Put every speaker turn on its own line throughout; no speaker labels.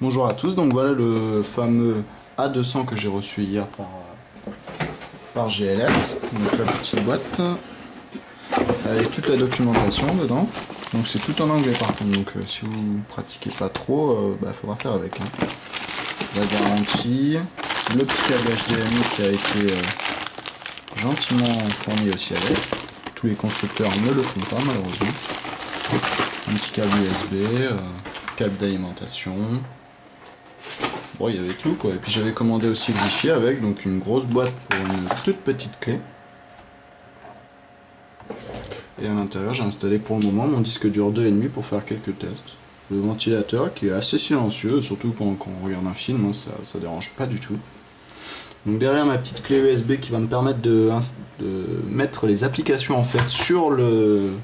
Bonjour à tous, donc voilà le fameux A200 que j'ai reçu hier par GLS, donc la petite boîte avec toute la documentation dedans, donc c'est tout en anglais par contre, donc si vous pratiquez pas trop, faudra faire avec, hein. La garantie, le petit câble HDMI qui a été gentiment fourni aussi avec, tous les constructeurs ne le font pas malheureusement, un petit câble USB, câble d'alimentation. Bon, il y avait tout quoi, et puis j'avais commandé aussi le Wi-Fi avec, donc une grosse boîte pour une toute petite clé. Et à l'intérieur, j'ai installé pour le moment mon disque dur 2,5 pour faire quelques tests. Le ventilateur qui est assez silencieux, surtout quand on regarde un film, hein, ça dérange pas du tout. Donc derrière ma petite clé USB qui va me permettre de mettre les applications en fait sur le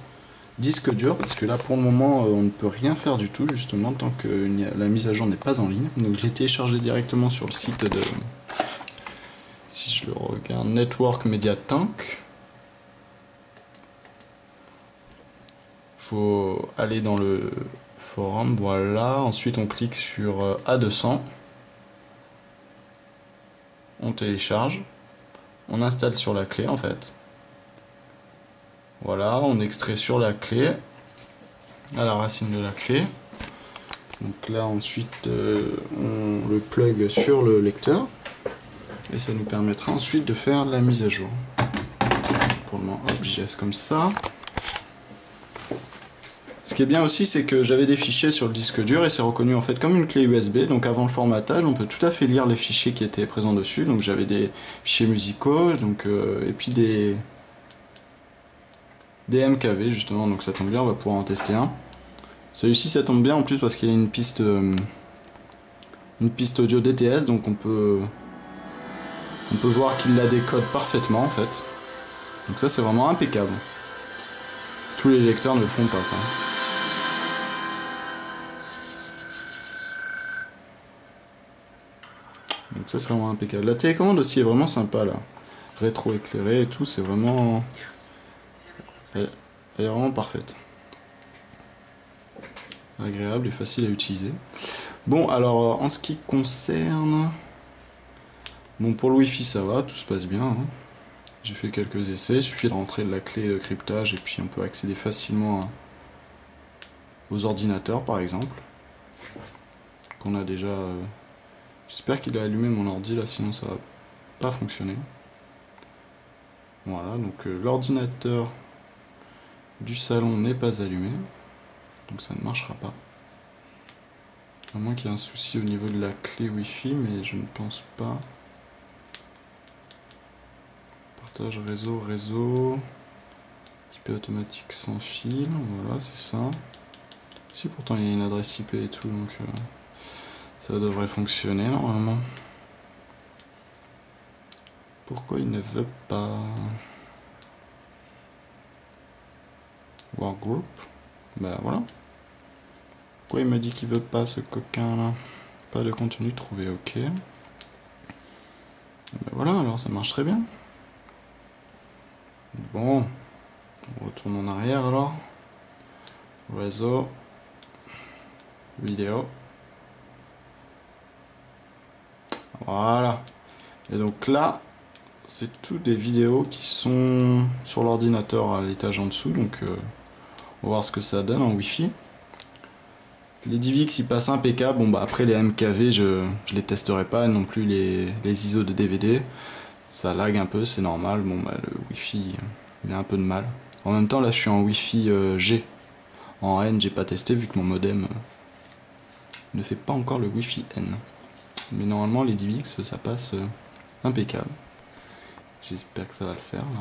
disque dur, parce que là pour le moment on ne peut rien faire du tout justement tant que la mise à jour n'est pas en ligne. Donc je l'ai téléchargé directement sur le site de, si je le regarde, Network Media Tank. Faut aller dans le forum, voilà, ensuite on clique sur A200, on télécharge, on installe sur la clé en fait. Voilà, on extrait sur la clé, à la racine de la clé. Donc là ensuite on le plug sur le lecteur et ça nous permettra ensuite de faire la mise à jour. Pour le moment, hop, j'y laisse comme ça. Ce qui est bien aussi, c'est que j'avais des fichiers sur le disque dur et c'est reconnu en fait comme une clé USB. Donc avant le formatage, on peut tout à fait lire les fichiers qui étaient présents dessus. Donc j'avais des fichiers musicaux, donc et puis des MKV justement. Donc ça tombe bien, on va pouvoir en tester un. Celui-ci, ça tombe bien en plus parce qu'il a une piste audio DTS, donc on peut voir qu'il la décode parfaitement en fait. Donc ça, c'est vraiment impeccable. Tous les lecteurs ne le font pas, ça. Donc ça, c'est vraiment impeccable. La télécommande aussi est vraiment sympa là. Rétro-éclairée et tout, c'est vraiment... Elle est vraiment parfaite. Agréable et facile à utiliser. Bon, alors en ce qui concerne... Bon, pour le Wi-Fi, ça va, tout se passe bien, hein. J'ai fait quelques essais, il suffit de rentrer la clé de cryptage et puis on peut accéder facilement aux ordinateurs par exemple. Qu'on a déjà... J'espère qu'il a allumé mon ordi là, sinon ça va pas fonctionner. Voilà, donc l'ordinateur du salon n'est pas allumé, donc ça ne marchera pas. À moins qu'il y ait un souci au niveau de la clé Wi-Fi, mais je ne pense pas. Partage réseau, IP automatique sans fil, voilà, c'est ça. Si pourtant il y a une adresse IP et tout, donc ça devrait fonctionner normalement. Pourquoi il ne veut pas? Workgroup, bah voilà. Pourquoi il me dit qu'il veut pas, ce coquin là? Pas de contenu trouvé, ok. Bah voilà, alors ça marche très bien. Bon, on retourne en arrière alors. Réseau, vidéo. Voilà. Et donc là, c'est toutes des vidéos qui sont sur l'ordinateur à l'étage en dessous. Donc on va voir ce que ça donne en Wi-Fi. Les DivX ils passent impeccable. Bon bah après les MKV je les testerai pas, non plus les ISO de DVD. Ça lag un peu, c'est normal. Bon bah le Wi-Fi il a un peu de mal. En même temps là je suis en Wi-Fi G. En N j'ai pas testé vu que mon modem ne fait pas encore le Wi-Fi N. Mais normalement les DivX ça passe impeccable. J'espère que ça va le faire là.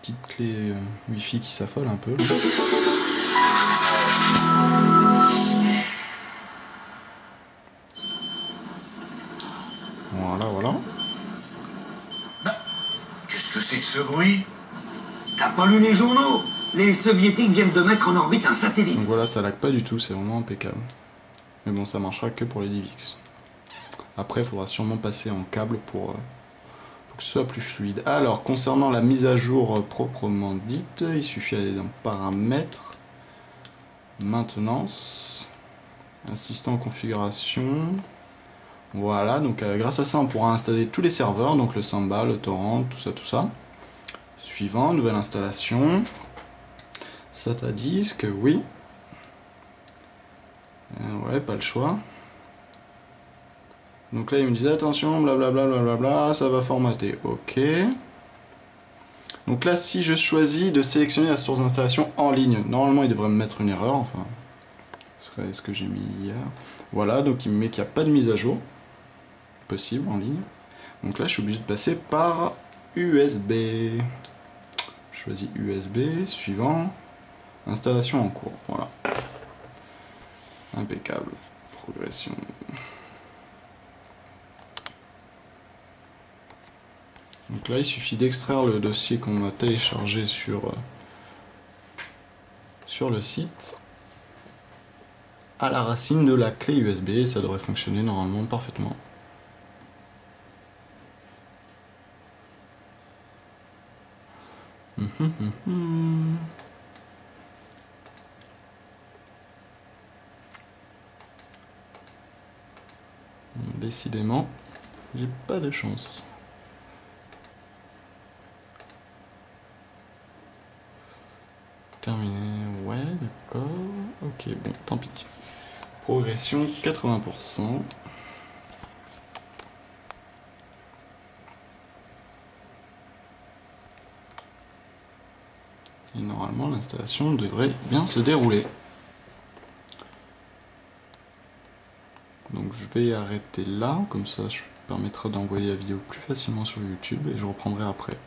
Petite clé Wi-Fi qui s'affole un peu. Voilà, voilà.
Qu'est-ce que c'est que ce bruit?
T'as pas lu les journaux? Les soviétiques viennent de mettre en orbite un satellite.
Donc voilà, ça lag pas du tout, c'est vraiment impeccable. Mais bon, ça marchera que pour les DivX. Après, il faudra sûrement passer en câble pour que ce soit plus fluide. Alors, concernant la mise à jour proprement dite, il suffit d'aller dans Paramètres, Maintenance, Assistant configuration. Voilà, donc grâce à ça on pourra installer tous les serveurs, donc le Samba, le torrent, tout ça, tout ça. Suivant, nouvelle installation. SATA disque, oui. Ouais, pas le choix. Donc là il me disait attention, blablabla, blablabla, ça va formater. Ok. Donc là si je choisis de sélectionner la source d'installation en ligne, normalement il devrait me mettre une erreur, enfin. C'est ce que j'ai mis hier. Voilà, donc il me met qu'il n'y a pas de mise à jour possible en ligne. Donc là je suis obligé de passer par USB. Je choisis USB, suivant. Installation en cours, voilà. Impeccable. Progression. Donc là, il suffit d'extraire le dossier qu'on a téléchargé sur le site à la racine de la clé USB et ça devrait fonctionner normalement parfaitement. Décidément, j'ai pas de chance. Terminé, ouais, d'accord. Ok, bon, tant pis. Progression 80%. Et normalement, l'installation devrait bien se dérouler. Donc je vais arrêter là, comme ça je permettra d'envoyer la vidéo plus facilement sur YouTube et je reprendrai après.